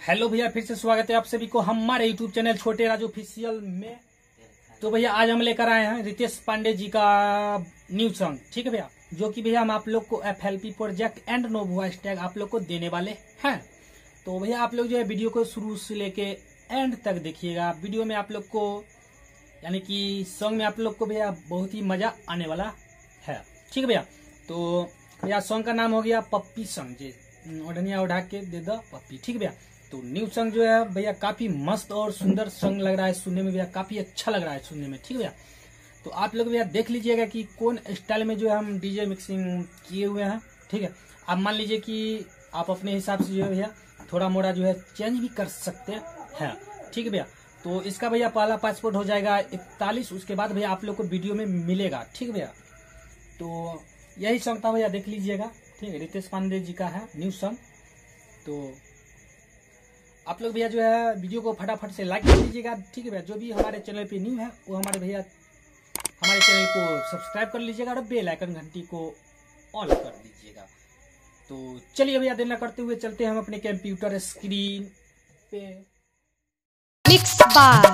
Hello भैया, फिर से स्वागत है आप सभी को हमारे यूट्यूब चैनल छोटे राजू ऑफिशियल में। तो भैया आज हम लेकर आए हैं रितेश पांडे जी का न्यू सॉन्ग, ठीक है भैया, जो कि भैया हम आप लोग को FLP project and no voice tag आप लोग को देने वाले हैं। तो भैया आप लोग जो है वीडियो को शुरू से लेके एंड तक देखिएगा। वीडियो में आप लोग को यानी कि सॉन्ग में आप लोग को भैया बहुत ही मजा आने वाला है, ठीक है भैया। तो भैया सॉन्ग का नाम हो गया पप्पी सॉन्ग, जी ओढ़निया उठा के दे दो पप्पी, ठीक है भैया। तो न्यू सॉन्ग जो है भैया काफी मस्त और सुंदर सॉन्ग लग रहा है सुनने में भैया, काफी अच्छा लग रहा है सुनने में, ठीक है भैया। तो आप लोग भैया देख लीजिएगा कि कौन स्टाइल में जो है हम डीजे मिक्सिंग किए हुए हैं, ठीक है। आप मान लीजिए कि आप अपने हिसाब से जो है भैया थोड़ा मोड़ा जो है चेंज भी कर सकते हैं, ठीक है भैया। तो इसका भैया पहला पासपोर्ट हो जाएगा 41, उसके बाद भैया आप लोग को वीडियो में मिलेगा, ठीक है भैया। तो यही सॉन्ग था भैया, देख लीजिएगा, ठीक है। रितेश पांडे जी का है न्यू सॉन्ग। तो आप लोग भैया जो है वीडियो को फटाफट से लाइक कर लीजिएगा, ठीक है भैया। जो भी हमारे चैनल पे न्यू है वो हमारे भैया हमारे चैनल को सब्सक्राइब कर लीजिएगा और बेल आइकन घंटी को ऑन कर दीजिएगा। तो चलिए भैया देर न करते हुए चलते हैं हम अपने कंप्यूटर स्क्रीन पे। मिक्स बार